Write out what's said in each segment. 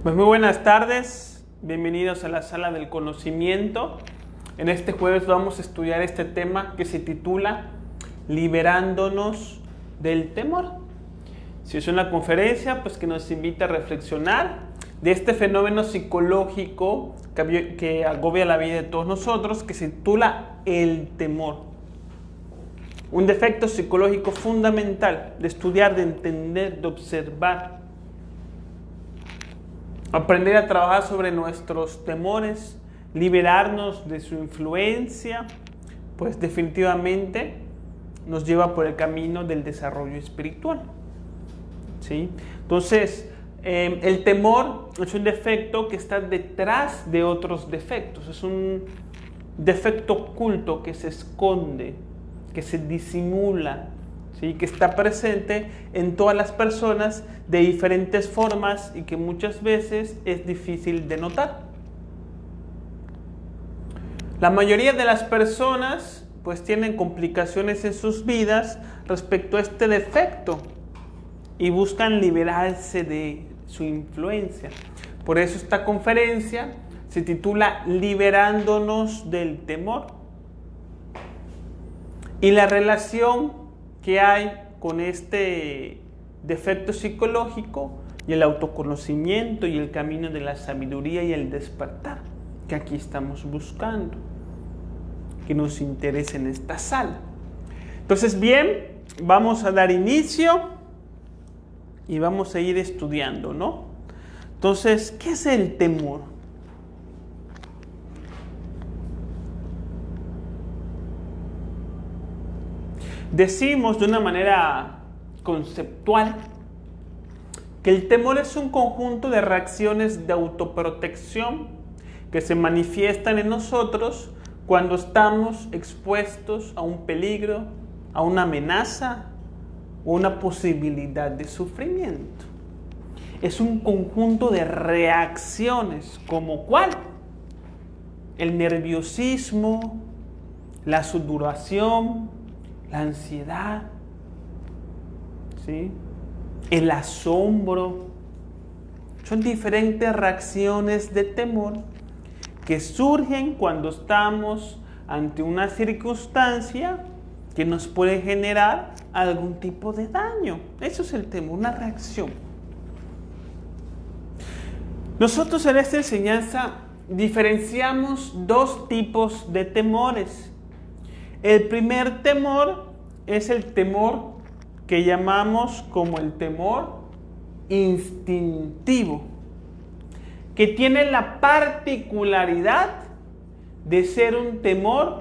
Pues muy buenas tardes, bienvenidos a la sala del conocimiento. En este jueves vamos a estudiar este tema que se titula Liberándonos del temor. Si es una conferencia, pues que nos invita a reflexionar de este fenómeno psicológico que agobia la vida de todos nosotros, que se titula el temor. Un defecto psicológico fundamental de estudiar, de entender, de observar. Aprender a trabajar sobre nuestros temores, liberarnos de su influencia, pues definitivamente nos lleva por el camino del desarrollo espiritual. ¿Sí? Entonces, el temor es un defecto que está detrás de otros defectos. Es un defecto oculto que se esconde, que se disimula, ¿sí? Que está presente en todas las personas de diferentes formas y que muchas veces es difícil de notar. La mayoría de las personas pues tienen complicaciones en sus vidas respecto a este defecto y buscan liberarse de su influencia. Por eso esta conferencia se titula Liberándonos del temor. Y la relación que hay con este defecto psicológico y el autoconocimiento y el camino de la sabiduría y el despertar que aquí estamos buscando, que nos interesa en esta sala. Entonces, bien, vamos a dar inicio y vamos a ir estudiando, ¿no? Entonces, ¿qué es el temor? Decimos de una manera conceptual que el temor es un conjunto de reacciones de autoprotección que se manifiestan en nosotros cuando estamos expuestos a un peligro, a una amenaza o una posibilidad de sufrimiento. Es un conjunto de reacciones, ¿como cuál? El nerviosismo, la sudoración, la ansiedad, ¿sí? El asombro. Son diferentes reacciones de temor que surgen cuando estamos ante una circunstancia que nos puede generar algún tipo de daño. Eso es el temor, una reacción. Nosotros en esta enseñanza diferenciamos dos tipos de temores. El primer temor es el temor que llamamos como el temor instintivo, que tiene la particularidad de ser un temor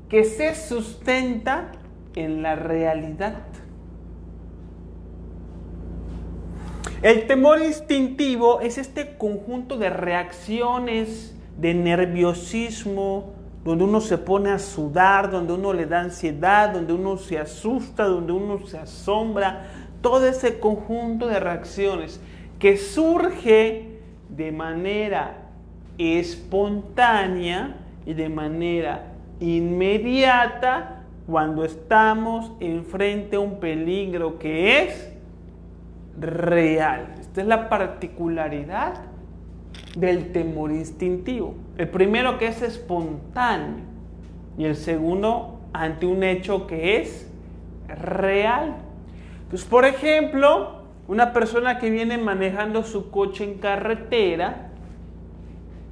que se sustenta en la realidad. El temor instintivo es este conjunto de reacciones, de nerviosismo, donde uno se pone a sudar, donde uno le da ansiedad, donde uno se asusta, donde uno se asombra, todo ese conjunto de reacciones que surge de manera espontánea y de manera inmediata cuando estamos enfrente a un peligro que es real. Esta es la particularidad del temor instintivo. El primero que es espontáneo y el segundo ante un hecho que es real. Entonces, por ejemplo, una persona que viene manejando su coche en carretera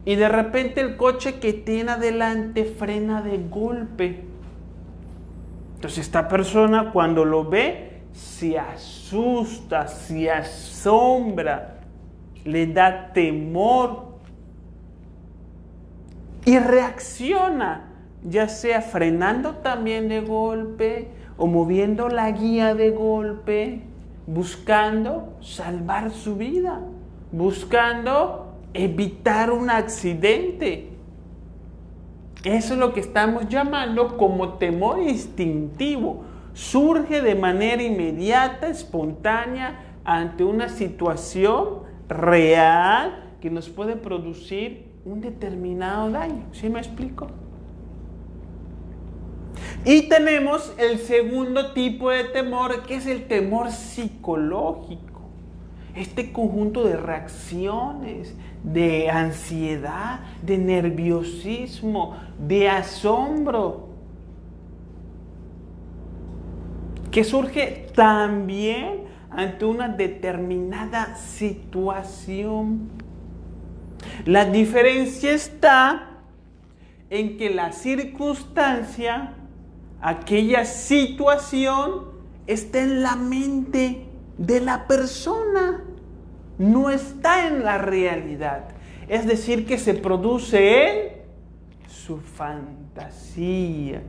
y de repente el coche que tiene adelante frena de golpe. Entonces esta persona cuando lo ve se asusta, se asombra, le da temor y reacciona, ya sea frenando también de golpe o moviendo la guía de golpe, buscando salvar su vida, buscando evitar un accidente. Eso es lo que estamos llamando como temor instintivo. Surge de manera inmediata, espontánea, ante una situación real que nos puede producir un determinado daño. ¿Sí me explico? Y tenemos el segundo tipo de temor, que es el temor psicológico. este conjunto de reacciones, de ansiedad, de nerviosismo, de asombro, que surge también ante una determinada situación. La diferencia está en que la circunstancia, aquella situación, está en la mente de la persona, no está en la realidad. Es decir, que se produce en su fantasía.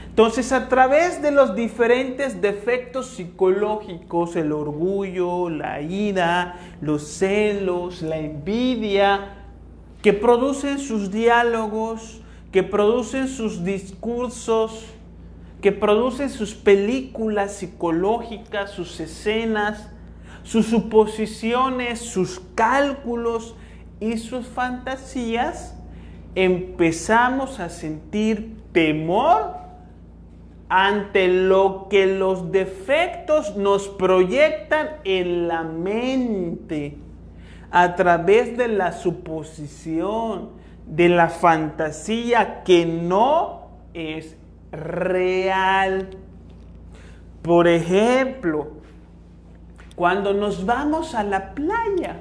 Entonces, a través de los diferentes defectos psicológicos, el orgullo, la ira, los celos, la envidia, que producen sus diálogos, que producen sus discursos, que producen sus películas psicológicas, sus escenas, sus suposiciones, sus cálculos y sus fantasías, empezamos a sentir temor ante lo que los defectos nos proyectan en la mente a través de la suposición, de la fantasía que no es real. Por ejemplo, cuando nos vamos a la playa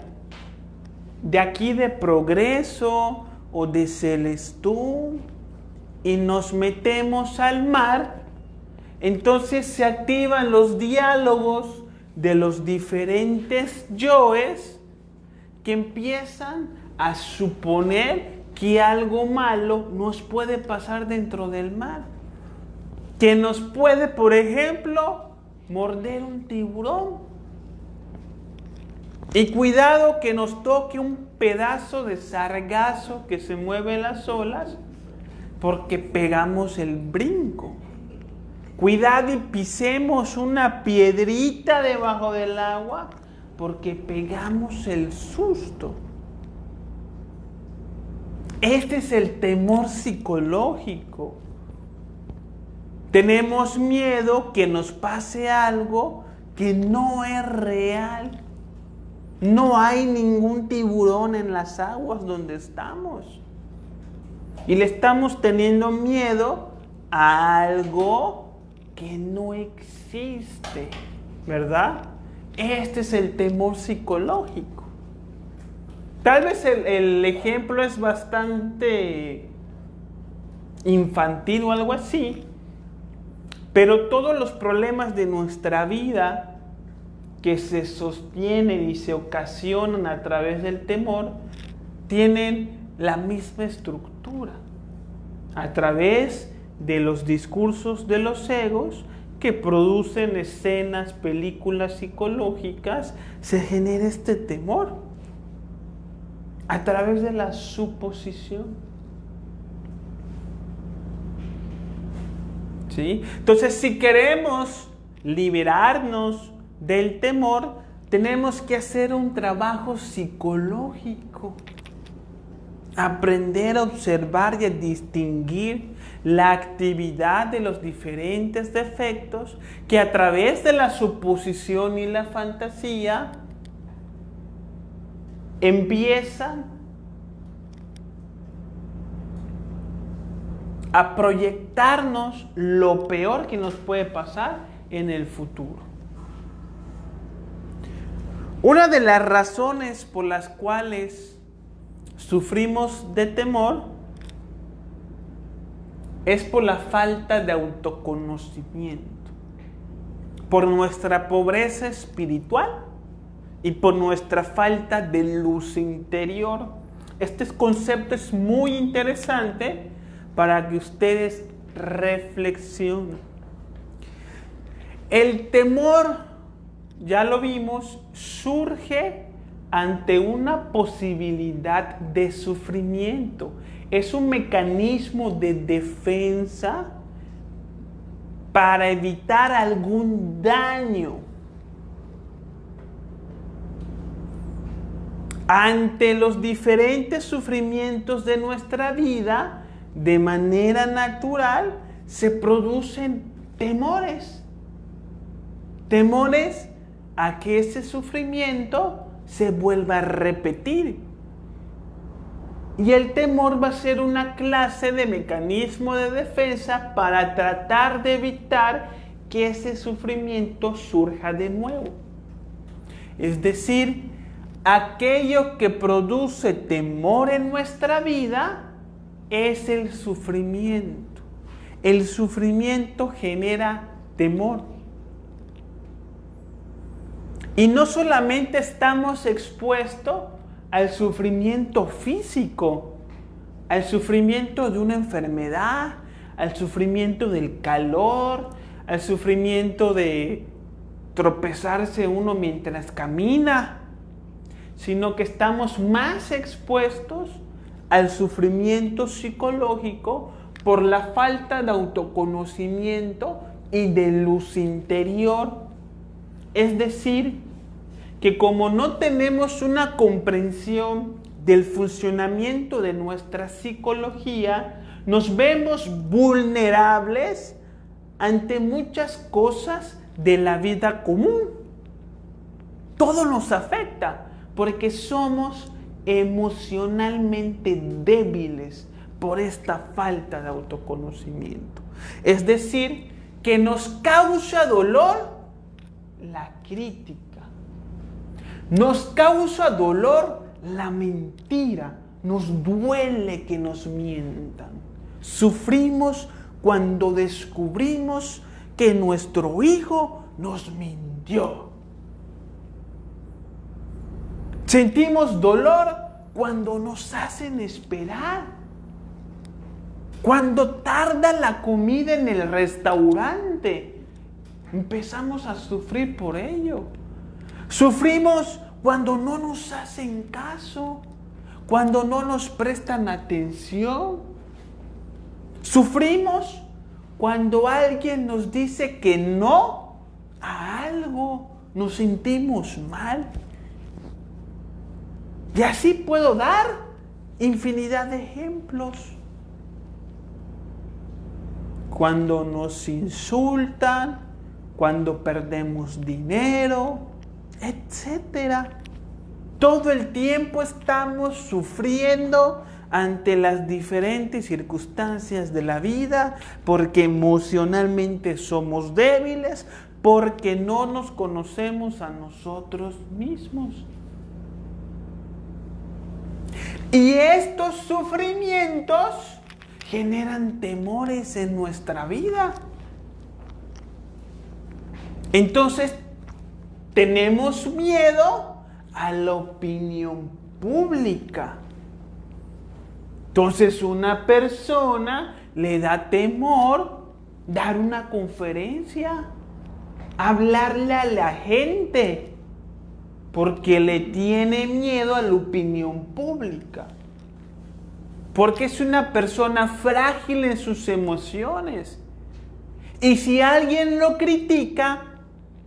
de aquí de Progreso o de Celestún y nos metemos al mar, entonces se activan los diálogos de los diferentes yoes que empiezan a suponer que algo malo nos puede pasar dentro del mar. Que nos puede, por ejemplo, morder un tiburón. Y cuidado que nos toque un pedazo de sargazo que se mueve en las olas porque pegamos el brinco. Cuidado y pisemos una piedrita debajo del agua porque pegamos el susto. Este es el temor psicológico. Tenemos miedo que nos pase algo que no es real. No hay ningún tiburón en las aguas donde estamos. Y le estamos teniendo miedo a algo que no existe, ¿verdad? Este es el temor psicológico. Tal vez el ejemplo es bastante infantil o algo así, pero todos los problemas de nuestra vida que se sostienen y se ocasionan a través del temor tienen la misma estructura, a través de los discursos de los egos que producen escenas, películas psicológicas, se genera este temor a través de la suposición. ¿Sí? Entonces, si queremos liberarnos del temor, tenemos que hacer un trabajo psicológico. Aprender a observar y a distinguir la actividad de los diferentes defectos que a través de la suposición y la fantasía empiezan a proyectarnos lo peor que nos puede pasar en el futuro. Una de las razones por las cuales sufrimos de temor es por la falta de autoconocimiento, por nuestra pobreza espiritual y por nuestra falta de luz interior. Este concepto es muy interesante para que ustedes reflexionen. El temor, ya lo vimos, surge ante una posibilidad de sufrimiento. Es un mecanismo de defensa para evitar algún daño. Ante los diferentes sufrimientos de nuestra vida, de manera natural, se producen temores. Temores a que ese sufrimiento se vuelva a repetir. Y el temor va a ser una clase de mecanismo de defensa para tratar de evitar que ese sufrimiento surja de nuevo. Es decir, aquello que produce temor en nuestra vida es el sufrimiento. El sufrimiento genera temor. Y no solamente estamos expuestos al sufrimiento físico, al sufrimiento de una enfermedad, al sufrimiento del calor, al sufrimiento de tropezarse uno mientras camina, sino que estamos más expuestos al sufrimiento psicológico por la falta de autoconocimiento y de luz interior. Es decir, que como no tenemos una comprensión del funcionamiento de nuestra psicología, nos vemos vulnerables ante muchas cosas de la vida común. Todo nos afecta porque somos emocionalmente débiles por esta falta de autoconocimiento. Es decir, que nos causa dolor la crítica. Nos causa dolor la mentira. Nos duele que nos mientan. Sufrimos cuando descubrimos que nuestro hijo nos mintió. Sentimos dolor cuando nos hacen esperar. Cuando tarda la comida en el restaurante. Empezamos a sufrir por ello. Sufrimos cuando no nos hacen caso, cuando no nos prestan atención. Sufrimos cuando alguien nos dice que no a algo, nos sentimos mal. Y así puedo dar infinidad de ejemplos. Cuando nos insultan, cuando perdemos dinero, etcétera. Todo el tiempo estamos sufriendo ante las diferentes circunstancias de la vida porque emocionalmente somos débiles, porque no nos conocemos a nosotros mismos. Y estos sufrimientos generan temores en nuestra vida. Entonces, tenemos miedo a la opinión pública. Entonces, una persona le da temor dar una conferencia, hablarle a la gente, porque le tiene miedo a la opinión pública. Porque es una persona frágil en sus emociones. Y si alguien lo critica,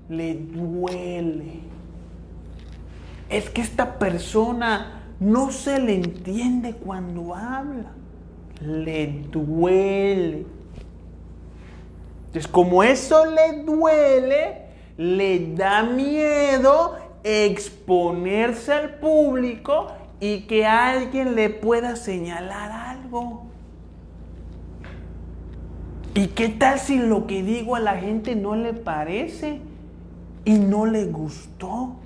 le duele. Es que esta persona no se le entiende cuando habla. Le duele. Entonces, como eso le duele, le da miedo exponerse al público y que alguien le pueda señalar algo. ¿Y qué tal si lo que digo a la gente no le parece y no le gustó?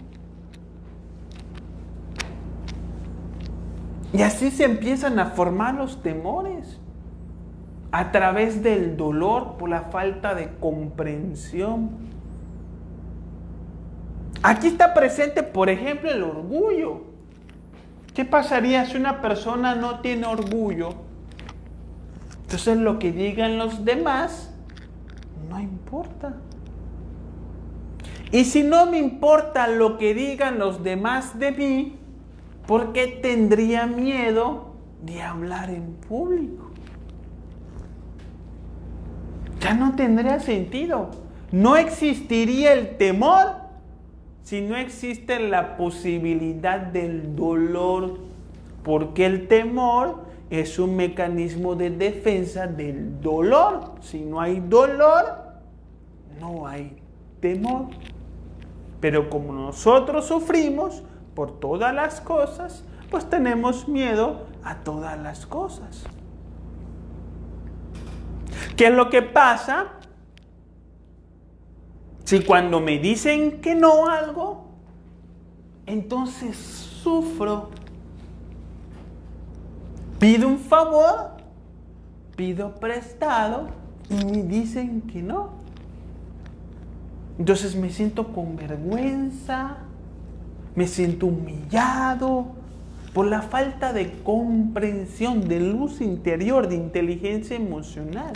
Y así se empiezan a formar los temores a través del dolor por la falta de comprensión. Aquí está presente, por ejemplo, el orgullo. ¿Qué pasaría si una persona no tiene orgullo? Entonces lo que digan los demás no importa. Y si no me importa lo que digan los demás de mí, ¿por qué tendría miedo de hablar en público? Ya no tendría sentido. No existiría el temor si no existe la posibilidad del dolor, porque el temor es un mecanismo de defensa del dolor. Si no hay dolor, no hay temor. Pero como nosotros sufrimos, por todas las cosas, pues tenemos miedo a todas las cosas. ¿Qué es lo que pasa? Si cuando me dicen que no a algo, entonces sufro. Pido un favor, pido prestado y me dicen que no. Entonces me siento con vergüenza, me siento humillado por la falta de comprensión, de luz interior, de inteligencia emocional.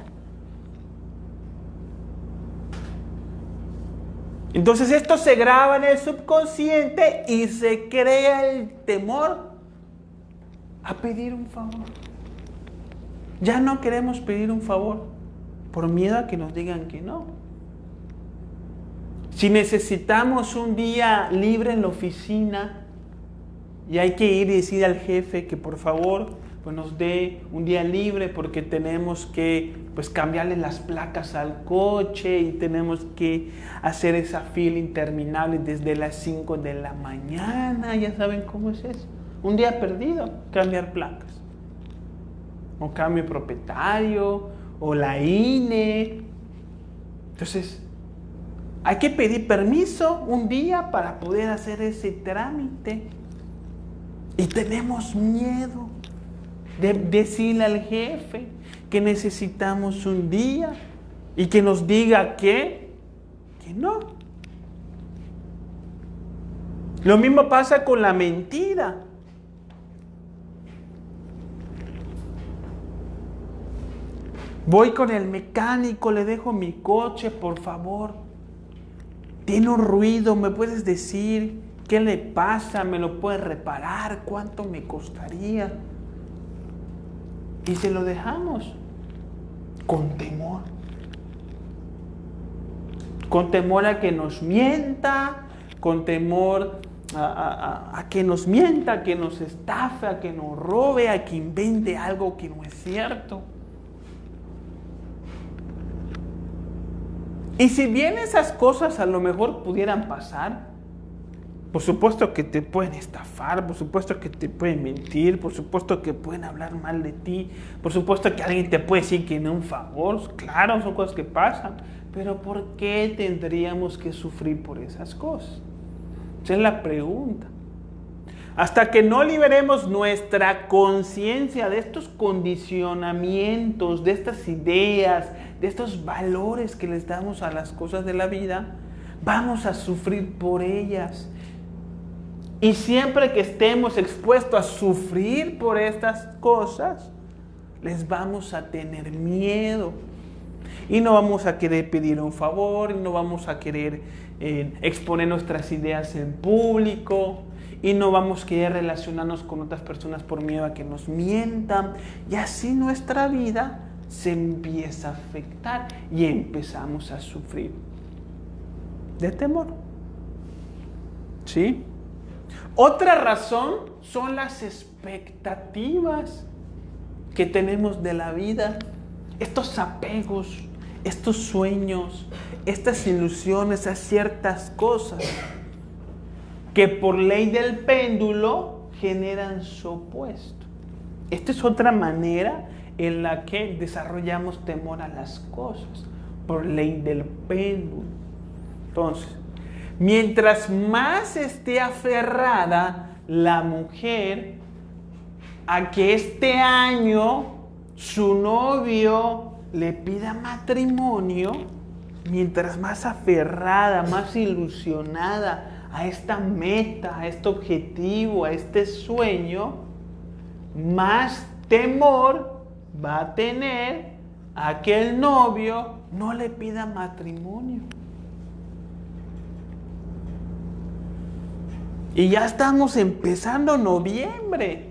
Entonces esto se graba en el subconsciente y se crea el temor a pedir un favor. Ya no queremos pedir un favor por miedo a que nos digan que no. Si necesitamos un día libre en la oficina y hay que ir y decir al jefe que por favor pues nos dé un día libre porque tenemos que pues cambiarle las placas al coche y tenemos que hacer esa fila interminable desde las 5 de la mañana, ya saben cómo es eso. Un día perdido, cambiar placas. O cambio de propietario, o la INE. Entonces, hay que pedir permiso un día para poder hacer ese trámite. Y tenemos miedo de decirle al jefe que necesitamos un día y que nos diga que no. Lo mismo pasa con la mentira. Voy con el mecánico, le dejo mi coche, por favor. Tiene un ruido, ¿me puedes decir qué le pasa? ¿Me lo puedes reparar? ¿Cuánto me costaría? Y se lo dejamos con temor. Con temor a que nos mienta, con temor a que nos mienta, a que nos estafe, a que nos robe, a que invente algo que no es cierto. Y si bien esas cosas a lo mejor pudieran pasar, por supuesto que te pueden estafar, por supuesto que te pueden mentir, por supuesto que pueden hablar mal de ti, por supuesto que alguien te puede decir que no un favor, claro, son cosas que pasan, pero ¿por qué tendríamos que sufrir por esas cosas? Esa es la pregunta. Hasta que no liberemos nuestra conciencia de estos condicionamientos, de estas ideas, de estos valores que les damos a las cosas de la vida, vamos a sufrir por ellas. Y siempre que estemos expuestos a sufrir por estas cosas, les vamos a tener miedo. Y no vamos a querer pedir un favor, y no vamos a querer exponer nuestras ideas en público, y no vamos a querer relacionarnos con otras personas por miedo a que nos mientan. Y así nuestra vida se empieza a afectar y empezamos a sufrir de temor. ¿Sí? Otra razón son las expectativas que tenemos de la vida, estos apegos, estos sueños, estas ilusiones a ciertas cosas que por ley del péndulo generan su opuesto. Esta es otra manera en la que desarrollamos temor a las cosas, por ley del péndulo. Entonces, mientras más esté aferrada la mujer a que este año su novio le pida matrimonio, mientras más aferrada, más ilusionada a esta meta, a este objetivo, a este sueño, más temor va a tener a que el novio no le pida matrimonio. Y ya estamos empezando noviembre.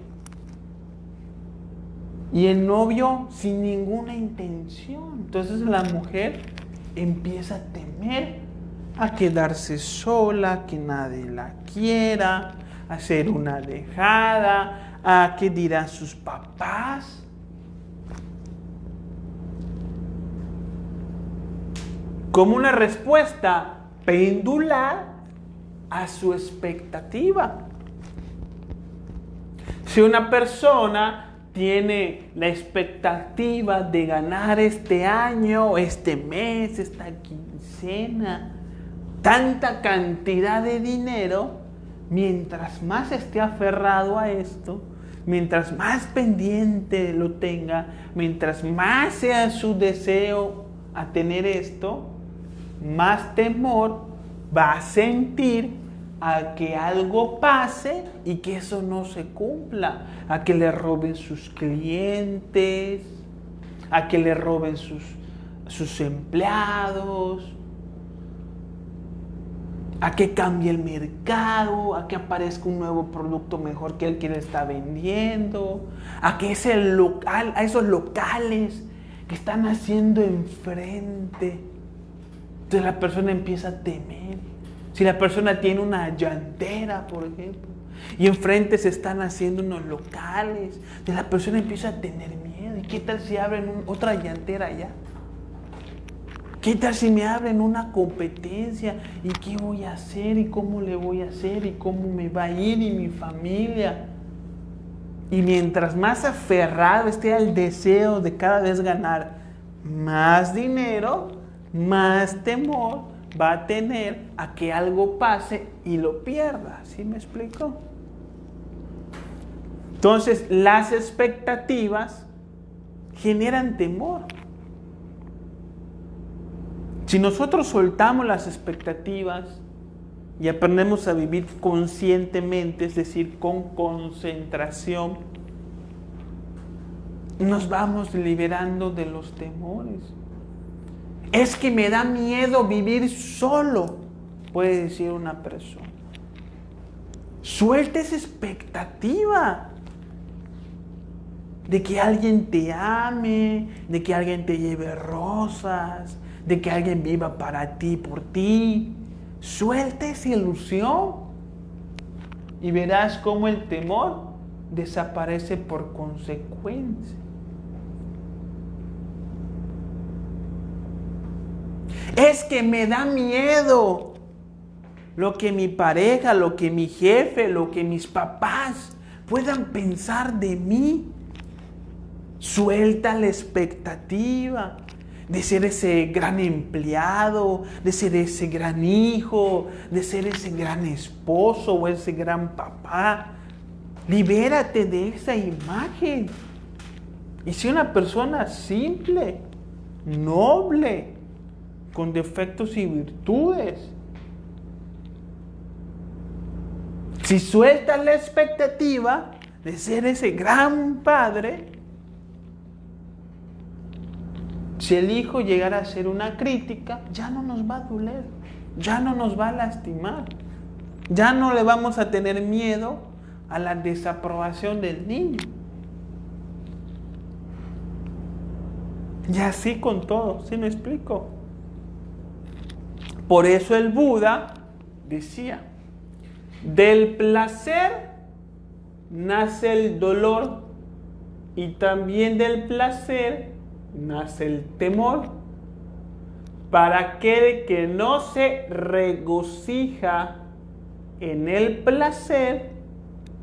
Y el novio sin ninguna intención. Entonces la mujer empieza a temer, a quedarse sola, que nadie la quiera, a ser una dejada, a qué dirán sus papás. Como una respuesta pendular a su expectativa. Si una persona tiene la expectativa de ganar este año, este mes, esta quincena, tanta cantidad de dinero, mientras más esté aferrado a esto, mientras más pendiente lo tenga, mientras más sea su deseo a tener esto, más temor va a sentir a que algo pase y que eso no se cumpla, a que le roben sus clientes, a que le roben sus empleados, a que cambie el mercado, a que aparezca un nuevo producto mejor que el que le está vendiendo, a que a esos locales que están haciendo enfrente. Entonces la persona empieza a temer. Si la persona tiene una llantera, por ejemplo, y enfrente se están haciendo unos locales, entonces la persona empieza a tener miedo. ¿Y qué tal si abren otra llantera allá? ¿Qué tal si me abren una competencia? ¿Y qué voy a hacer? ¿Y cómo le voy a hacer? ¿Y cómo me va a ir? ¿Y mi familia? Y mientras más aferrado esté al deseo de cada vez ganar más dinero, más temor va a tener a que algo pase y lo pierda. ¿Sí me explico? Entonces, las expectativas generan temor. Si nosotros soltamos las expectativas y aprendemos a vivir conscientemente, es decir, con concentración, nos vamos liberando de los temores. Es que me da miedo vivir solo, puede decir una persona. Suelta esa expectativa de que alguien te ame, de que alguien te lleve rosas, de que alguien viva para ti, por ti. Suelta esa ilusión y verás cómo el temor desaparece por consecuencia. Es que me da miedo lo que mi pareja, lo que mi jefe, lo que mis papás puedan pensar de mí. Suelta la expectativa de ser ese gran empleado, de ser ese gran hijo, de ser ese gran esposo o ese gran papá. Libérate de esa imagen y sé una persona simple, noble, con defectos y virtudes. Si sueltas la expectativa de ser ese gran padre, si el hijo llegara a hacer una crítica, ya no nos va a doler, ya no nos va a lastimar, ya no le vamos a tener miedo a la desaprobación del niño. Y así con todo, ¿sí me explico? Por eso el Buda decía, del placer nace el dolor y también del placer nace el temor. Para aquel que no se regocija en el placer,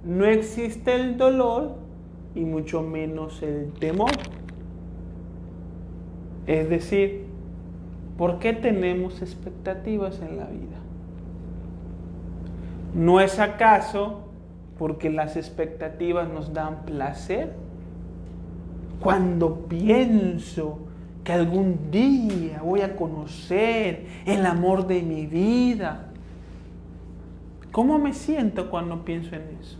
no existe el dolor y mucho menos el temor. Es decir, ¿por qué tenemos expectativas en la vida? ¿No es acaso porque las expectativas nos dan placer? Cuando pienso que algún día voy a conocer el amor de mi vida, ¿cómo me siento cuando pienso en eso?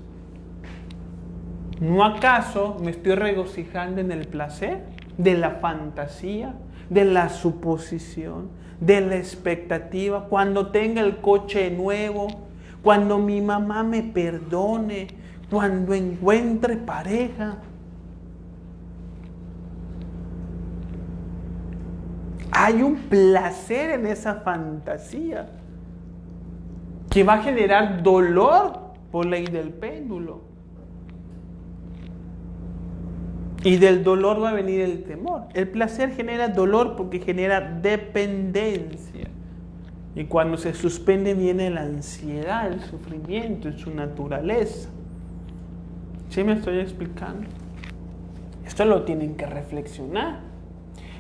¿No acaso me estoy regocijando en el placer de la fantasía, de la suposición, de la expectativa? Cuando tenga el coche nuevo, cuando mi mamá me perdone, cuando encuentre pareja. Hay un placer en esa fantasía que va a generar dolor por ley del péndulo. Y del dolor va a venir el temor. El placer genera dolor porque genera dependencia. Y cuando se suspende viene la ansiedad, el sufrimiento en su naturaleza. ¿Sí me estoy explicando? Esto lo tienen que reflexionar.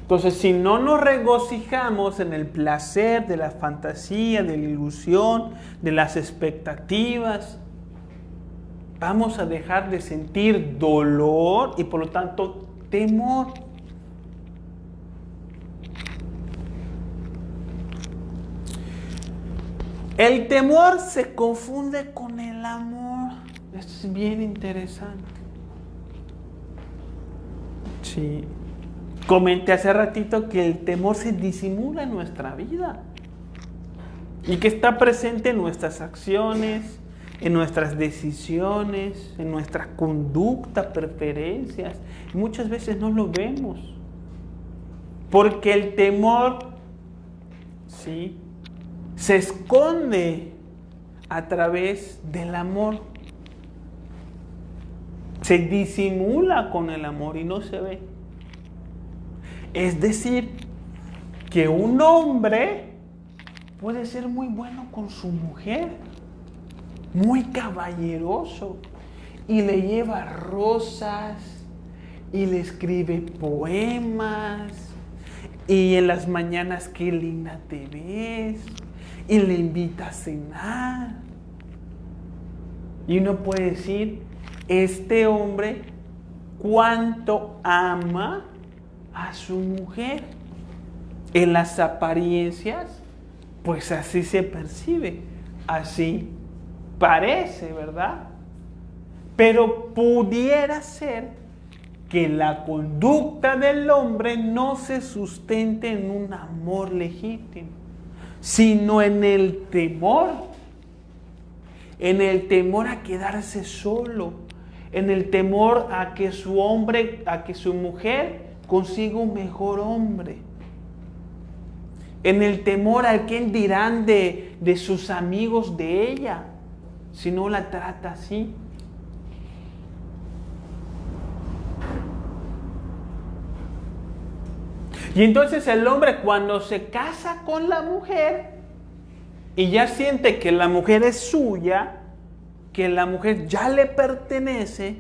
Entonces, si no nos regocijamos en el placer de la fantasía, de la ilusión, de las expectativas, vamos a dejar de sentir dolor y por lo tanto temor. El temor se confunde con el amor. Esto es bien interesante. Sí. Comenté hace ratito que el temor se disimula en nuestra vida y que está presente en nuestras acciones, en nuestras decisiones, en nuestra conducta, preferencias. Muchas veces no lo vemos porque el temor, sí, se esconde a través del amor. Se disimula con el amor y no se ve. Es decir, que un hombre puede ser muy bueno con su mujer, muy caballeroso, y le lleva rosas, y le escribe poemas, y en las mañanas qué linda te ves, y le invita a cenar. Y uno puede decir, este hombre cuánto ama a su mujer. En las apariencias, pues así se percibe, así parece, ¿verdad? Pero pudiera ser que la conducta del hombre no se sustente en un amor legítimo, sino en el temor a quedarse solo, en el temor a que su hombre, a que su mujer consiga un mejor hombre, en el temor a quién dirán de sus amigos de ella, si no la trata así. Y entonces el hombre, cuando se casa con la mujer y ya siente que la mujer es suya, que la mujer ya le pertenece,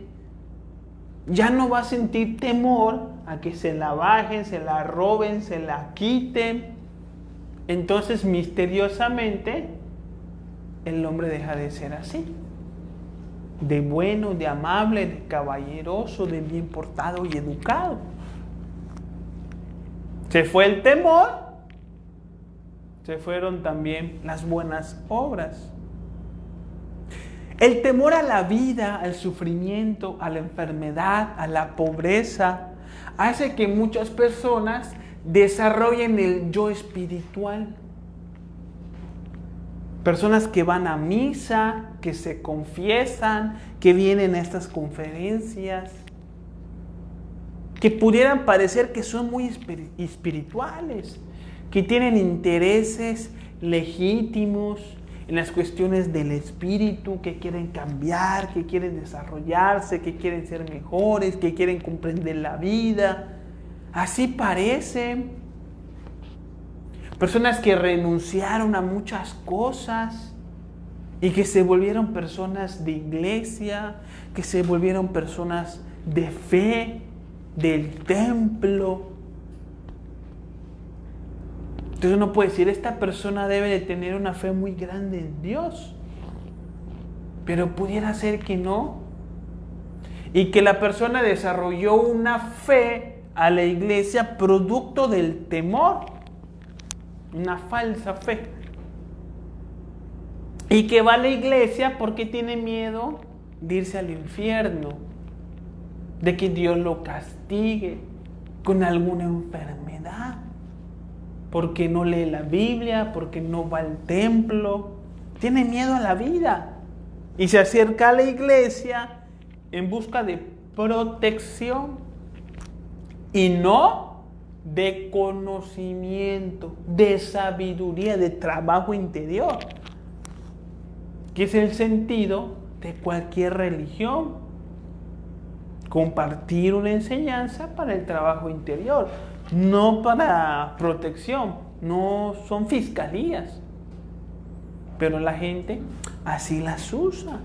ya no va a sentir temor a que se la bajen, se la roben, se la quiten. Entonces, misteriosamente, el hombre deja de ser así, de bueno, de amable, de caballeroso, de bien portado y educado. Se fue el temor, se fueron también las buenas obras. El temor a la vida, al sufrimiento, a la enfermedad, a la pobreza, hace que muchas personas desarrollen el yo espiritual. Personas que van a misa, que se confiesan, que vienen a estas conferencias, que pudieran parecer que son muy espirituales, que tienen intereses legítimos en las cuestiones del espíritu, que quieren cambiar, que quieren desarrollarse, que quieren ser mejores, que quieren comprender la vida. Así parecen. Personas que renunciaron a muchas cosas y que se volvieron personas de iglesia, que se volvieron personas de fe, del templo. Entonces uno puede decir, esta persona debe de tener una fe muy grande en Dios, pero pudiera ser que no, y que la persona desarrolló una fe a la iglesia producto del temor, una falsa fe, y que va a la iglesia porque tiene miedo de irse al infierno, de que Dios lo castigue con alguna enfermedad, porque no lee la Biblia, porque no va al templo, tiene miedo a la vida y se acerca a la iglesia en busca de protección y no de conocimiento, de sabiduría, de trabajo interior, que es el sentido de cualquier religión. Compartir una enseñanza para el trabajo interior, no para protección, no son fiscalías, pero la gente así las usa,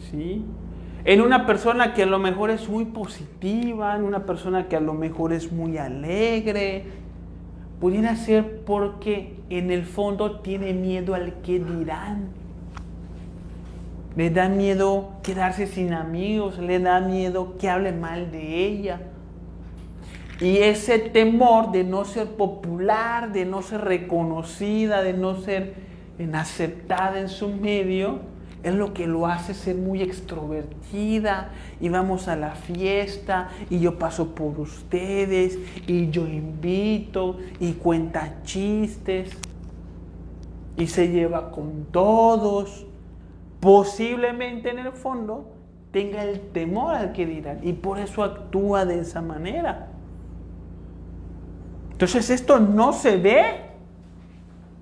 ¿sí? en una persona que a lo mejor es muy positiva, en una persona que a lo mejor es muy alegre. Pudiera ser porque en el fondo tiene miedo al que dirán. Le da miedo quedarse sin amigos, le da miedo que hable mal de ella. Y ese temor de no ser popular, de no ser reconocida, de no ser aceptada en su medio, es lo que lo hace ser muy extrovertida. Y vamos a la fiesta, y yo paso por ustedes, y yo invito, y cuenta chistes, y se lleva con todos. Posiblemente en el fondo tenga el temor al que dirán, y por eso actúa de esa manera. Entonces esto no se ve,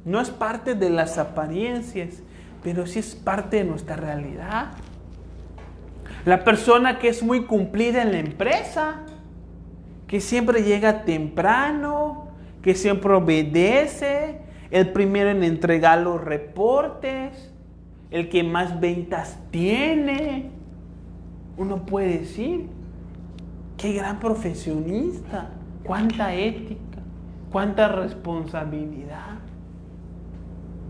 no es parte de las apariencias, pero sí es parte de nuestra realidad. La persona que es muy cumplida en la empresa, que siempre llega temprano, que siempre obedece, el primero en entregar los reportes, el que más ventas tiene. Uno puede decir, qué gran profesionista, cuánta ética, cuánta responsabilidad.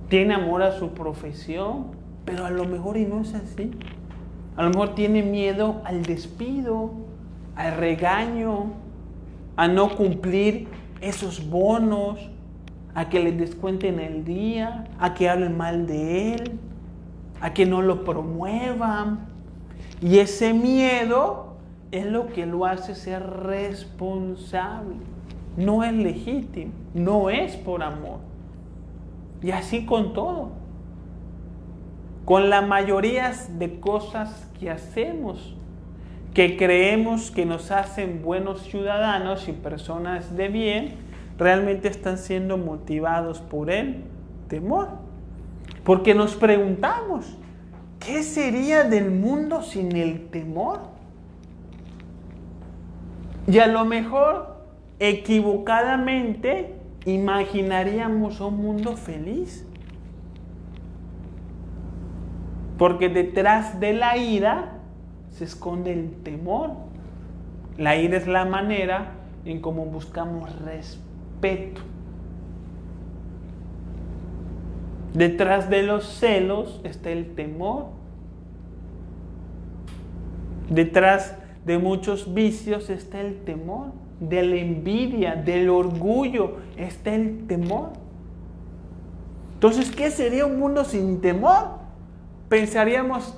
Tiene amor a su profesión, pero a lo mejor y no es así. A lo mejor tiene miedo al despido, al regaño, a no cumplir esos bonos, a que le descuenten el día, a que hablen mal de él, a que no lo promuevan. Y ese miedo es lo que lo hace ser responsable. No es legítimo, no es por amor. Y así con todo. Con la mayoría de cosas que hacemos, que creemos que nos hacen buenos ciudadanos y personas de bien, realmente están siendo motivados por el temor. Porque nos preguntamos, ¿qué sería del mundo sin el temor? Y a lo mejor equivocadamente imaginaríamos un mundo feliz. Porque detrás de la ira se esconde el temor. La ira es la manera en cómo buscamos respeto. Detrás de los celos está el temor. Detrás de muchos vicios está el temor. De la envidia, del orgullo está el temor. Entonces, ¿qué sería un mundo sin temor? Pensaríamos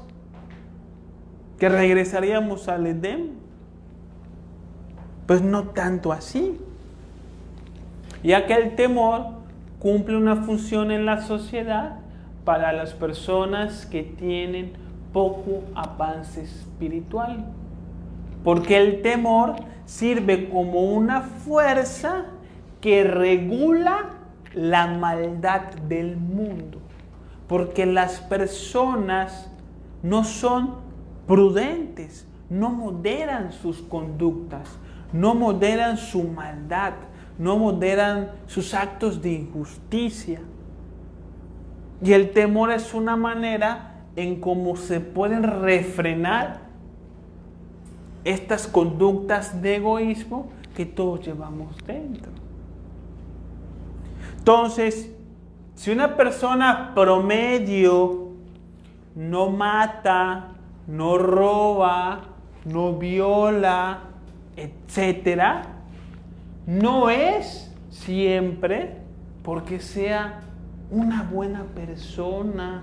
que regresaríamos al Edén. Pues no tanto así. Ya que el temor cumple una función en la sociedad para las personas que tienen poco avance espiritual. Porque el temor sirve como una fuerza que regula la maldad del mundo. Porque las personas no son prudentes, no moderan sus conductas, no moderan su maldad, no moderan sus actos de injusticia. Y el temor es una manera en cómo se pueden refrenar estas conductas de egoísmo que todos llevamos dentro. Entonces, si una persona promedio no mata, no roba, no viola, etcétera, no es siempre porque sea una buena persona,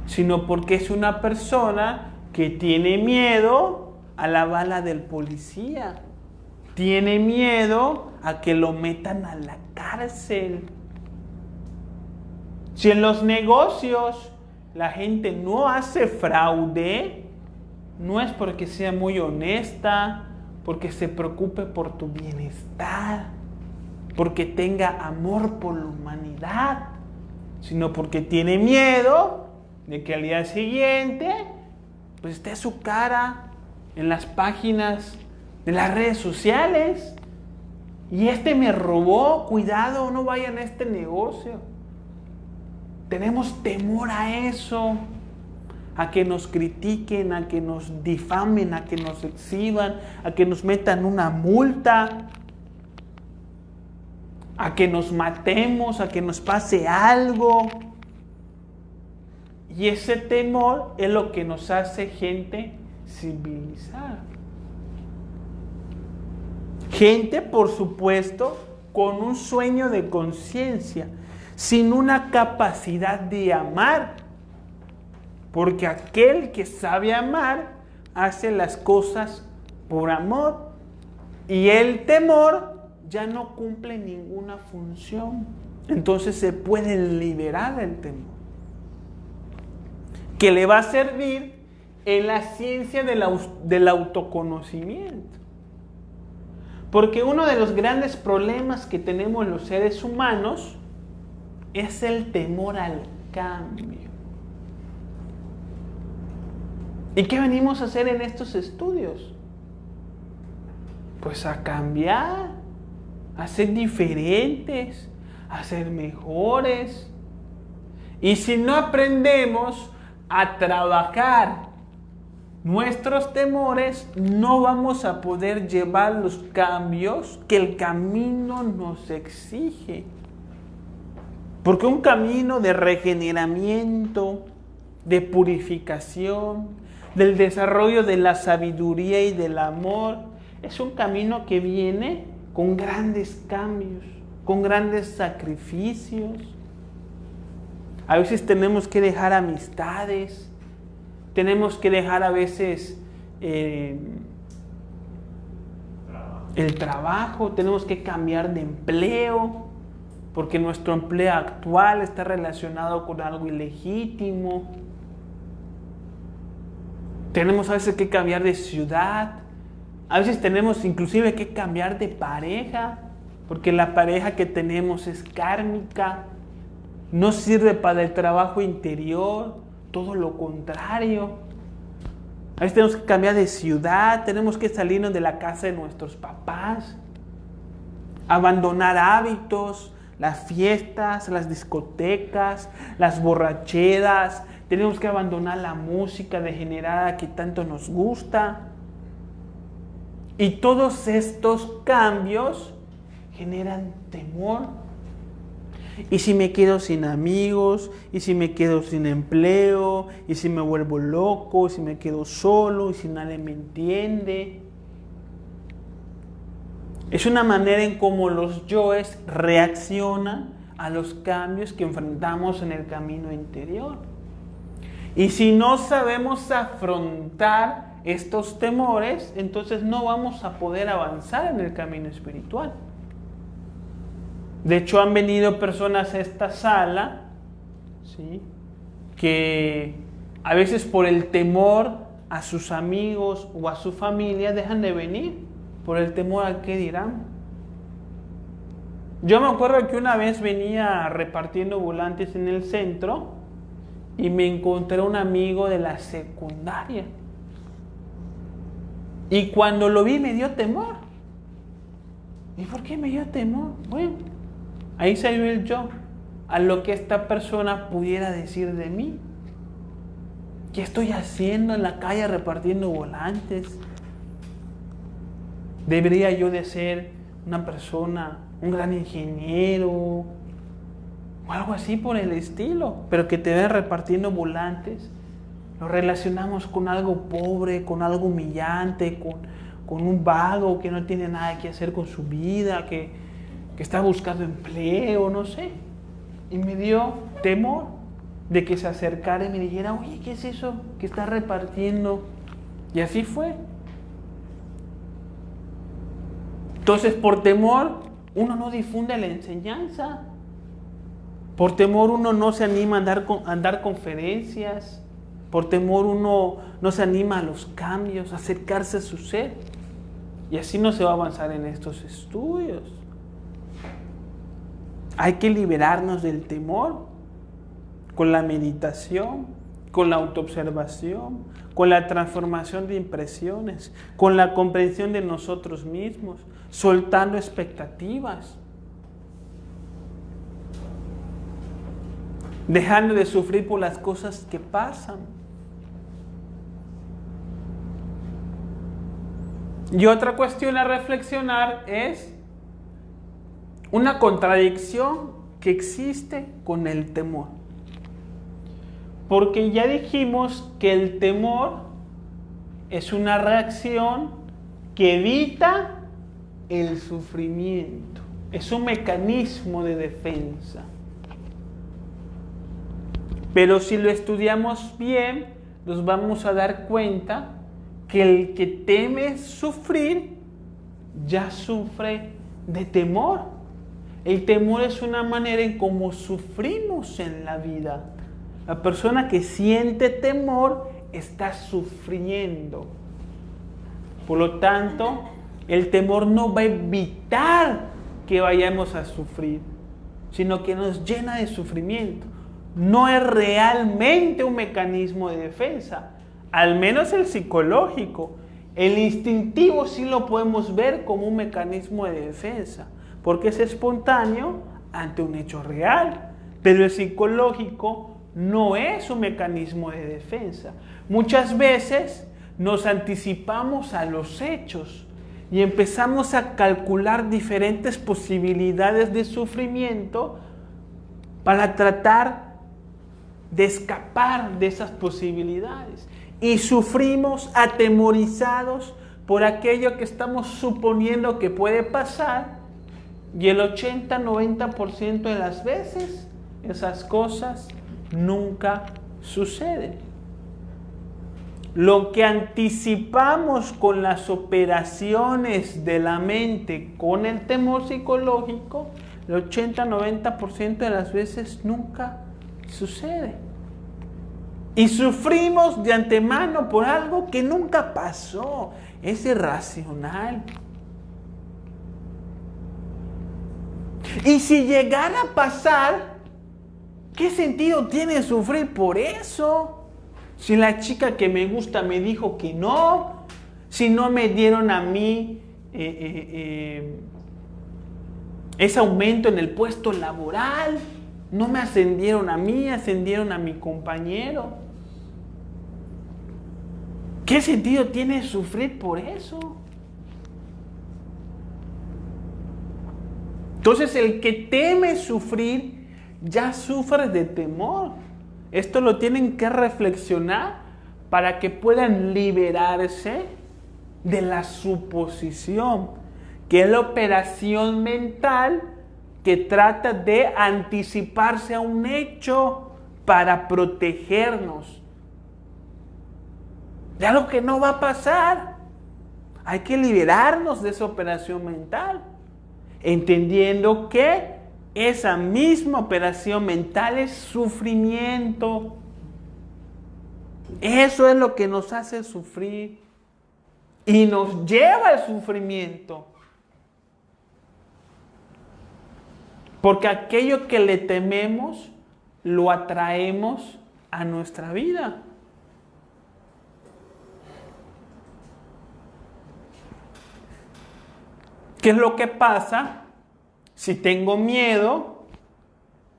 sino porque es una persona que tiene miedo a la bala del policía, tiene miedo a que lo metan a la cárcel. Si en los negocios la gente no hace fraude, no es porque sea muy honesta, porque se preocupe por tu bienestar, porque tenga amor por la humanidad, sino porque tiene miedo de que al día siguiente pues esté su cara en las páginas de las redes sociales. Y me robó, cuidado, no vayan a este negocio. Tenemos temor a eso. a que nos critiquen, a que nos difamen, a que nos exhiban, a que nos metan una multa, a que nos matemos, a que nos pase algo. Y ese temor es lo que nos hace gente civilizada. Gente, por supuesto, con un sueño de conciencia, sin una capacidad de amar. Porque aquel que sabe amar hace las cosas por amor. Y el temor ya no cumple ninguna función. Entonces se puede liberar del temor, que le va a servir en la ciencia del autoconocimiento. Porque uno de los grandes problemas que tenemos los seres humanos es el temor al cambio. ¿Y qué venimos a hacer en estos estudios? Pues a cambiar, a ser diferentes, a ser mejores. Y si no aprendemos a trabajar nuestros temores, no vamos a poder llevar los cambios que el camino nos exige. Porque un camino de regeneramiento, de purificación, del desarrollo de la sabiduría y del amor, es un camino que viene con grandes cambios, con grandes sacrificios. A veces tenemos que dejar amistades, tenemos que dejar a veces el trabajo, tenemos que cambiar de empleo, porque nuestro empleo actual está relacionado con algo ilegítimo. Tenemos a veces que cambiar de ciudad, a veces tenemos inclusive que cambiar de pareja, porque la pareja que tenemos es kármica, no sirve para el trabajo interior, todo lo contrario. A veces tenemos que cambiar de ciudad, tenemos que salirnos de la casa de nuestros papás, abandonar hábitos, las fiestas, las discotecas, las borracheras. Tenemos que abandonar la música degenerada que tanto nos gusta. Y todos estos cambios generan temor. ¿Y si me quedo sin amigos? ¿Y si me quedo sin empleo? ¿Y si me vuelvo loco? ¿Y si me quedo solo? ¿Y si nadie me entiende? Es una manera en cómo los yoes reaccionan a los cambios que enfrentamos en el camino interior. Y si no sabemos afrontar estos temores, entonces no vamos a poder avanzar en el camino espiritual. De hecho, han venido personas a esta sala, ¿sí?, que a veces por el temor a sus amigos o a su familia dejan de venir, por el temor a qué dirán. Yo me acuerdo que una vez venía repartiendo volantes en el centro y me encontré un amigo de la secundaria. Y cuando lo vi me dio temor. ¿Y por qué me dio temor? Bueno, ahí salió el yo, a lo que esta persona pudiera decir de mí. ¿Qué estoy haciendo en la calle repartiendo volantes? ¿Debería yo de ser una persona, un gran ingeniero o algo así por el estilo? Pero que te ven repartiendo volantes, lo relacionamos con algo pobre, con algo humillante, con un vago que no tiene nada que hacer con su vida, que está buscando empleo, no sé. Y me dio temor de que se acercara y me dijera, oye, ¿qué es eso que está repartiendo? Y así fue. Entonces, por temor, uno no difunde la enseñanza. Por temor, uno no se anima a dar conferencias. Por temor, uno no se anima a los cambios, a acercarse a su ser. Y así no se va a avanzar en estos estudios. Hay que liberarnos del temor con la meditación, con la autoobservación, con la transformación de impresiones, con la comprensión de nosotros mismos, soltando expectativas, dejando de sufrir por las cosas que pasan. Y otra cuestión a reflexionar es una contradicción que existe con el temor. Porque ya dijimos que el temor es una reacción que evita el sufrimiento. Es un mecanismo de defensa. Pero si lo estudiamos bien, nos vamos a dar cuenta que el que teme sufrir, ya sufre de temor. El temor es una manera en cómo sufrimos en la vida. La persona que siente temor está sufriendo. Por lo tanto, el temor no va a evitar que vayamos a sufrir, sino que nos llena de sufrimiento. No es realmente un mecanismo de defensa, al menos el psicológico. El instintivo sí lo podemos ver como un mecanismo de defensa, porque es espontáneo ante un hecho real, pero el psicológico no es un mecanismo de defensa. Muchas veces nos anticipamos a los hechos y empezamos a calcular diferentes posibilidades de sufrimiento para tratar de escapar de esas posibilidades. Y sufrimos atemorizados por aquello que estamos suponiendo que puede pasar, y el 80-90% de las veces esas cosas nunca suceden. Lo que anticipamos con las operaciones de la mente con el temor psicológico, el 80-90% de las veces nunca sucede. Y sufrimos de antemano por algo que nunca pasó. Es irracional. Y si llegara a pasar, ¿qué sentido tiene sufrir por eso? Si la chica que me gusta me dijo que no, si no me dieron a mí ese aumento en el puesto laboral, no me ascendieron a mí, ascendieron a mi compañero. ¿Qué sentido tiene sufrir por eso? Entonces el que teme sufrir ya sufre de temor. Esto lo tienen que reflexionar para que puedan liberarse de la suposición, que es la operación mental que trata de anticiparse a un hecho para protegernos de algo que no va a pasar. Hay que liberarnos de esa operación mental, entendiendo que esa misma operación mental es sufrimiento. Eso es lo que nos hace sufrir y nos lleva al sufrimiento. Porque aquello que le tememos, lo atraemos a nuestra vida. ¿Qué es lo que pasa si tengo miedo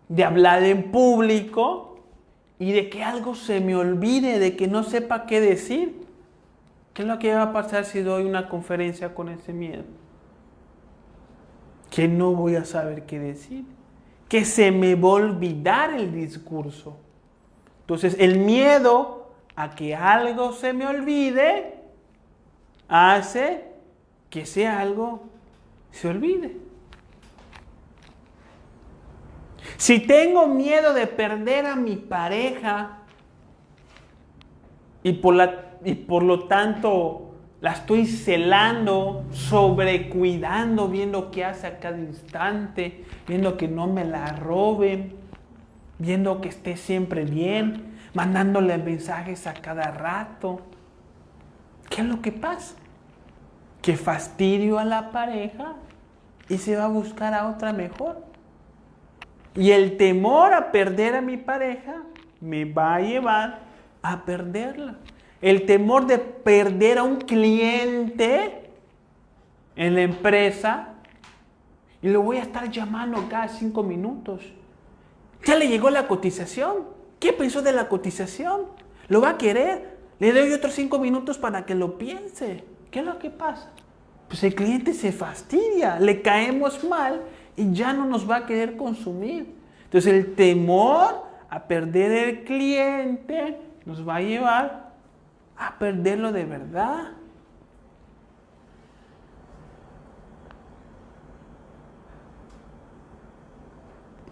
de hablar en público y de que algo se me olvide, de que no sepa qué decir? ¿Qué es lo que va a pasar si doy una conferencia con ese miedo? Que no voy a saber qué decir, que se me va a olvidar el discurso. Entonces, el miedo a que algo se me olvide hace que ese algo se olvide. Si tengo miedo de perder a mi pareja y por lo tanto la estoy celando, sobrecuidando, viendo qué hace a cada instante, viendo que no me la roben, viendo que esté siempre bien, mandándole mensajes a cada rato, ¿qué es lo que pasa? Que fastidio a la pareja y se va a buscar a otra mejor. Y el temor a perder a mi pareja me va a llevar a perderla. El temor de perder a un cliente en la empresa y lo voy a estar llamando cada 5 minutos. ¿Ya le llegó la cotización? ¿Qué pensó de la cotización? ¿Lo va a querer? Le doy otros 5 minutos para que lo piense. ¿qué es lo que pasa? Pues el cliente se fastidia, le caemos mal y ya no nos va a querer consumir. Entonces el temor a perder el cliente nos va a llevar a perderlo de verdad.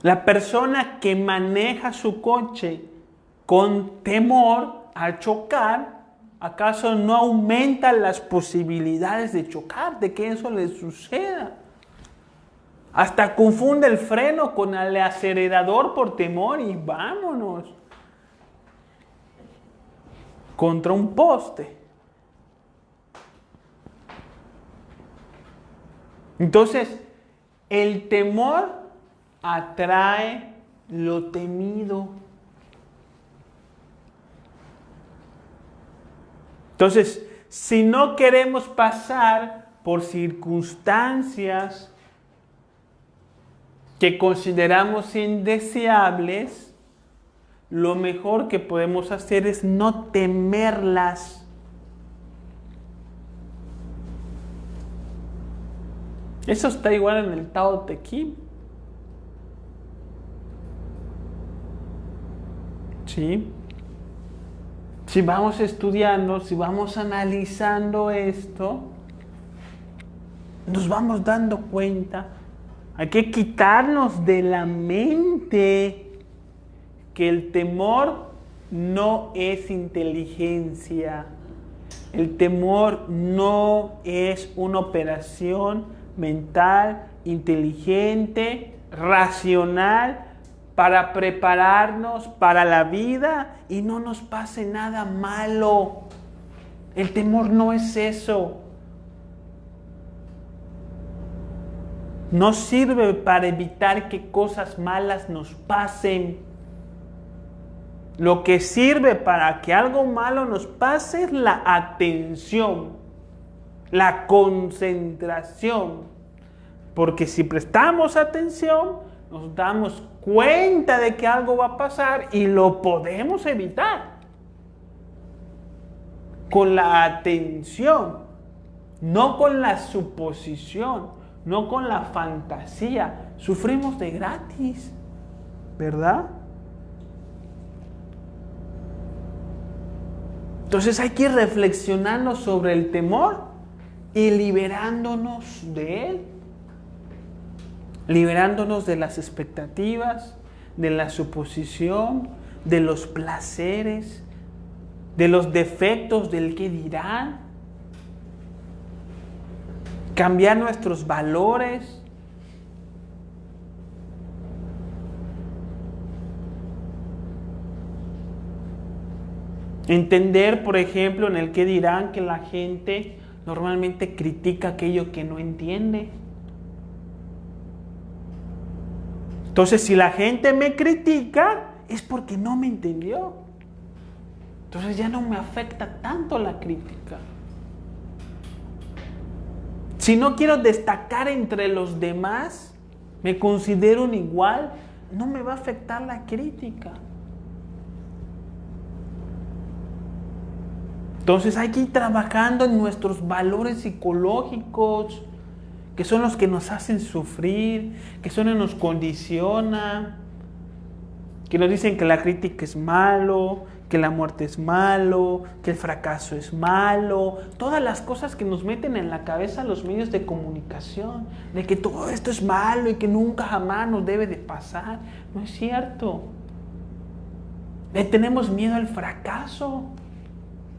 La persona que maneja su coche con temor a chocar, ¿acaso no aumenta las posibilidades de chocar, de que eso le suceda? Hasta confunde el freno con el acelerador por temor y vámonos contra un poste. Entonces, el temor atrae lo temido. Entonces, si no queremos pasar por circunstancias que consideramos indeseables, lo mejor que podemos hacer es no temerlas. Eso está igual en el Tao Te Ching. ¿Sí? Si vamos estudiando, si vamos analizando esto, nos vamos dando cuenta. Hay que quitarnos de la mente que el temor no es inteligencia. El temor no es una operación mental, inteligente, racional, para prepararnos para la vida y no nos pase nada malo. El temor no es eso. No sirve para evitar que cosas malas nos pasen. Lo que sirve para que algo malo nos pase es la atención, la concentración. Porque si prestamos atención, nos damos cuenta de que algo va a pasar y lo podemos evitar. Con la atención, no con la suposición, no con la fantasía. Sufrimos de gratis, ¿verdad? Entonces hay que ir reflexionando sobre el temor y liberándonos de él. Liberándonos de las expectativas, de la suposición, de los placeres, de los defectos del qué dirán. Cambiar nuestros valores. Entender, por ejemplo, en el qué dirán, que la gente normalmente critica aquello que no entiende. Entonces, si la gente me critica, es porque no me entendió. Entonces ya no me afecta tanto la crítica. Si no quiero destacar entre los demás, me considero un igual, no me va a afectar la crítica. Entonces hay que ir trabajando en nuestros valores psicológicos, que son los que nos hacen sufrir, que son los que nos condicionan, que nos dicen que la crítica es malo, que la muerte es malo, que el fracaso es malo, todas las cosas que nos meten en la cabeza los medios de comunicación, de que todo esto es malo y que nunca jamás nos debe de pasar. No es cierto. Le tenemos miedo al fracaso.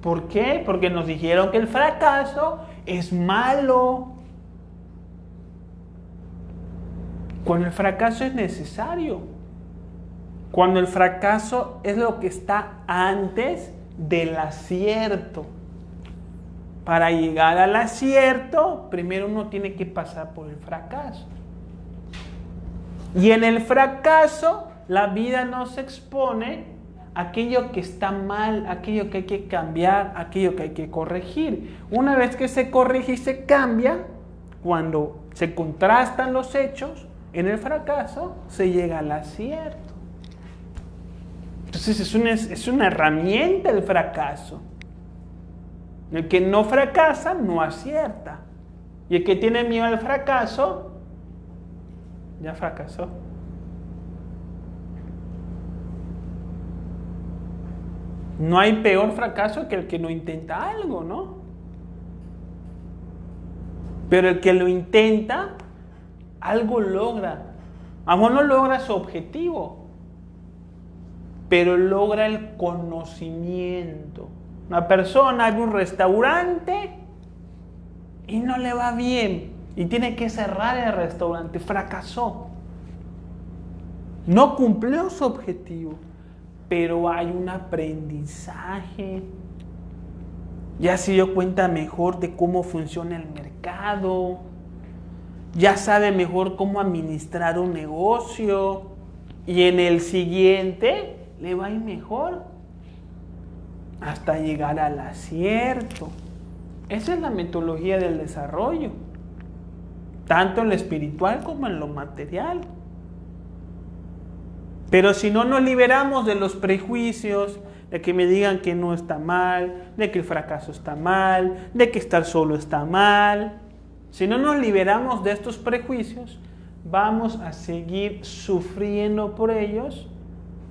¿Por qué? Porque nos dijeron que el fracaso es malo. Cuando el fracaso es necesario. Cuando el fracaso es lo que está antes del acierto. Para llegar al acierto, primero uno tiene que pasar por el fracaso. Y en el fracaso, la vida nos expone aquello que está mal, aquello que hay que cambiar, aquello que hay que corregir. Una vez que se corrige y se cambia, cuando se contrastan los hechos, en el fracaso se llega al acierto. Entonces es una herramienta el fracaso. El que no fracasa no acierta. Y el que tiene miedo al fracaso, ya fracasó. No hay peor fracaso que el que no intenta algo, ¿no? Pero el que lo intenta, algo logra. A lo mejor no logra su objetivo, pero logra el conocimiento. Una persona abre un restaurante y no le va bien y tiene que cerrar el restaurante, fracasó. No cumplió su objetivo, pero hay un aprendizaje. Ya se dio cuenta mejor de cómo funciona el mercado, ya sabe mejor cómo administrar un negocio y en el siguiente le va a ir mejor hasta llegar al acierto. Esa es la metodología del desarrollo, tanto en lo espiritual como en lo material. Pero si no nos liberamos de los prejuicios, de que me digan que no está mal, de que el fracaso está mal, de que estar solo está mal, si no nos liberamos de estos prejuicios, vamos a seguir sufriendo por ellos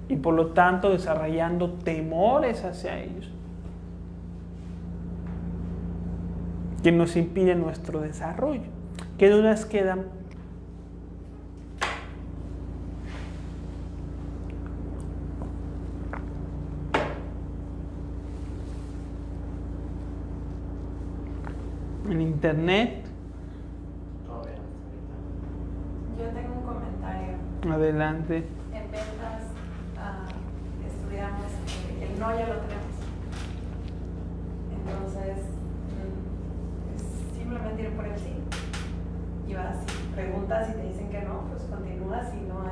y por lo tanto desarrollando temores hacia ellos, que nos impiden nuestro desarrollo. ¿Qué dudas quedan? En internet. Yo tengo un comentario. Adelante. En ventas estudiamos que el no ya lo tenemos. Entonces, es simplemente ir por el sí. Y vas, preguntas y te dicen que no, pues continúas y no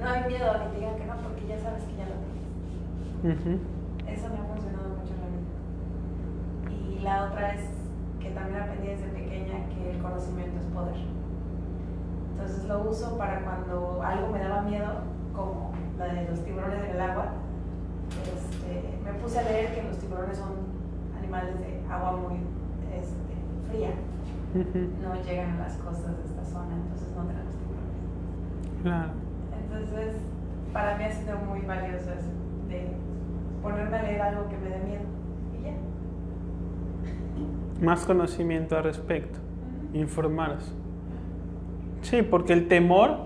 hay miedo a que te digan que no, porque ya sabes que ya lo tienes. Eso me ha funcionado mucho en la vida. Y la otra es que también aprendí desde pequeña que el conocimiento es poder. Entonces lo uso para cuando algo me daba miedo, como la de los tiburones en el agua. Me puse a leer que los tiburones son animales de agua muy fría. No llegan a las costas de esta zona, entonces no tenemos tiburones. Claro. Entonces, para mí ha sido muy valioso eso, de ponerme a leer algo que me dé miedo y ya. Más conocimiento al respecto, informaros. Sí, porque el temor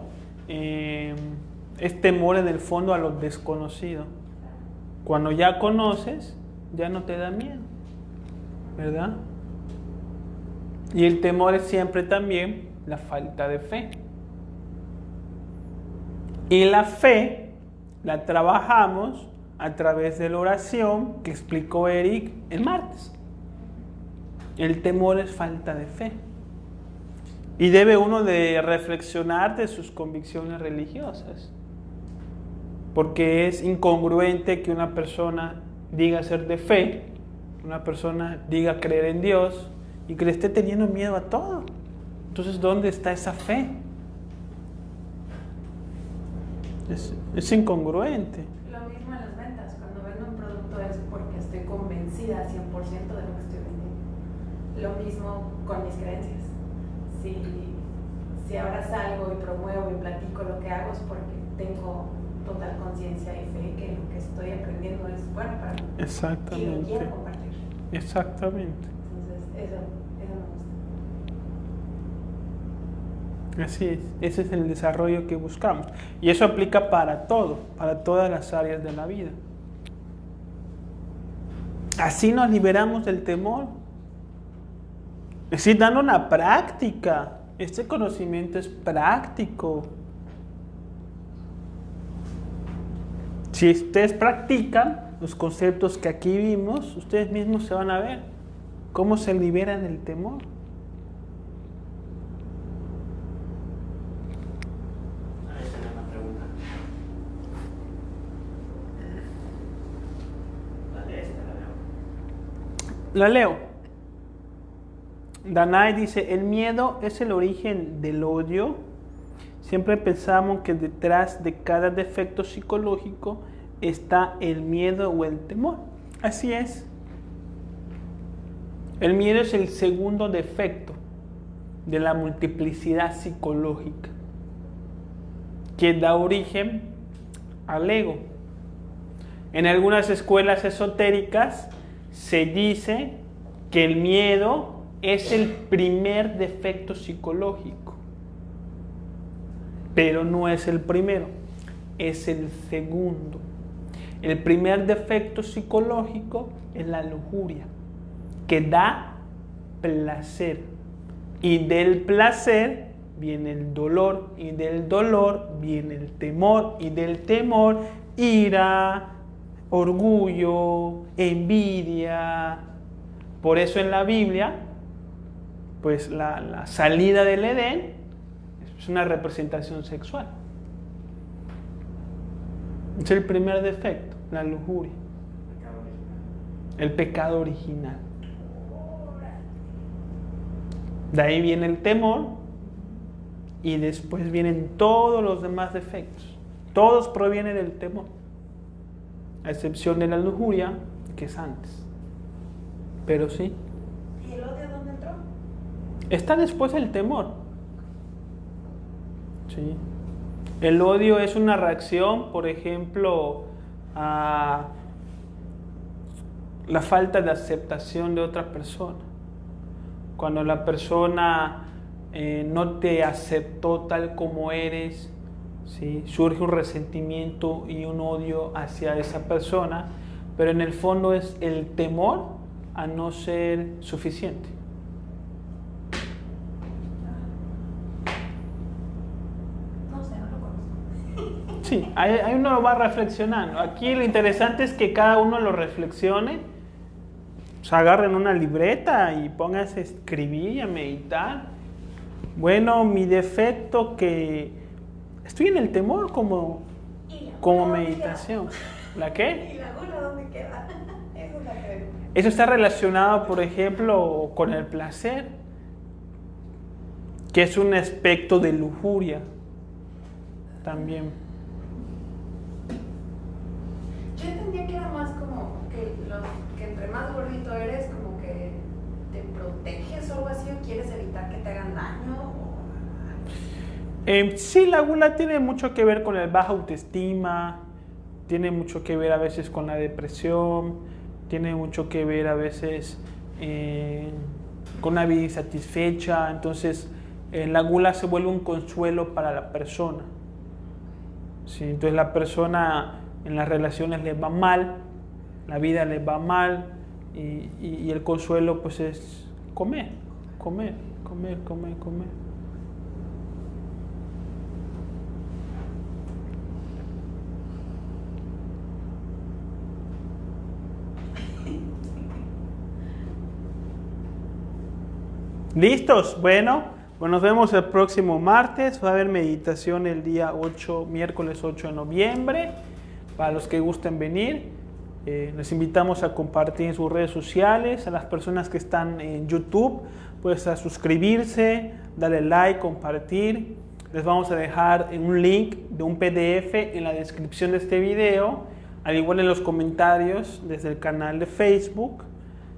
es temor en el fondo a lo desconocido. Cuando ya conoces, ya no te da miedo, ¿verdad? Y el temor es siempre también la falta de fe. Y la fe la trabajamos a través de la oración que explicó Eric el martes. El temor es falta de fe. Y debe uno de reflexionar de sus convicciones religiosas. Porque es incongruente que una persona diga ser de fe, una persona diga creer en Dios y que le esté teniendo miedo a todo. Entonces, ¿dónde está esa fe? Es incongruente. Lo mismo en las ventas. Cuando vendo un producto es porque estoy convencida 100% de lo que estoy vendiendo. Lo mismo con mis creencias. Si ahora salgo y promuevo y platico lo que hago es porque tengo total conciencia y fe que lo que estoy aprendiendo es bueno para mí. Exactamente. Y lo quiero compartir. Exactamente. Entonces, eso me gusta. Así es. Ese es el desarrollo que buscamos. Y eso aplica para todo, para todas las áreas de la vida. Así nos liberamos del temor. Es decir, dando una práctica. Este conocimiento es práctico. Si ustedes practican los conceptos que aquí vimos, ustedes mismos se van a ver cómo se liberan del temor. Ahí tenía una pregunta. ¿La lees o la leo? La leo. Danae dice, el miedo es el origen del odio. Siempre pensamos que detrás de cada defecto psicológico está el miedo o el temor. Así es. El miedo es el segundo defecto de la multiplicidad psicológica que da origen al ego. En algunas escuelas esotéricas se dice que el miedo es el primer defecto psicológico, pero no es el primero, es el segundo. El primer defecto psicológico es la lujuria, que da placer, y del placer viene el dolor, y del dolor viene el temor, y del temor ira, orgullo, envidia. Por eso en la Biblia, pues la salida del Edén es una representación sexual. Es el primer defecto, la lujuria, el pecado original. De ahí viene el temor y después vienen todos los demás defectos. Todos provienen del temor, a excepción de la lujuria, que es antes. Pero sí. ¿Y el odio dónde entró? Está después el temor. Sí. El odio es una reacción, por ejemplo, a la falta de aceptación de otra persona. Cuando la persona no te aceptó tal como eres, ¿sí? Surge un resentimiento y un odio hacia esa persona, pero en el fondo es el temor a no ser suficiente. No sé, no lo conozco. Sí, ahí uno lo va reflexionando. Aquí lo interesante es que cada uno lo reflexione. O sea, agarren una libreta y pónganse a escribir y a meditar. Bueno, mi defecto que estoy en el temor como meditación. ¿La qué? ¿Y la gula dónde queda? Eso es la que... Eso está relacionado, por ejemplo, con el placer, que es un aspecto de lujuria también. Yo entendía que era más como que entre más gordito eres, como que te proteges o algo así, o quieres evitar que te hagan daño. Sí, la gula tiene mucho que ver con la baja autoestima, tiene mucho que ver a veces con la depresión, tiene mucho que ver a veces con una vida insatisfecha. Entonces la gula se vuelve un consuelo para la persona. Sí, entonces la persona en las relaciones le va mal, la vida le va mal, y el consuelo pues es comer. ¿Listos? Bueno, pues nos vemos el próximo martes. Va a haber meditación el día 8, miércoles 8 de noviembre. Para los que gusten venir, les invitamos a compartir en sus redes sociales. A las personas que están en YouTube, pues a suscribirse, darle like, compartir. Les vamos a dejar un link de un PDF en la descripción de este video, al igual en los comentarios desde el canal de Facebook.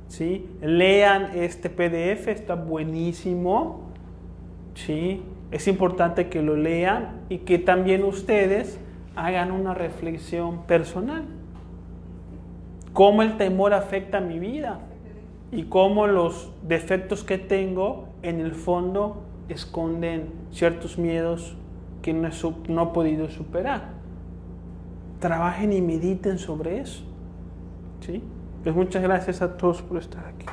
¿Sí? Lean este PDF, está buenísimo. ¿Sí? Es importante que lo lean y que también ustedes hagan una reflexión personal. Cómo el temor afecta mi vida y cómo los defectos que tengo en el fondo esconden ciertos miedos que no he podido superar. Trabajen y mediten sobre eso. ¿Sí? Pues muchas gracias a todos por estar aquí.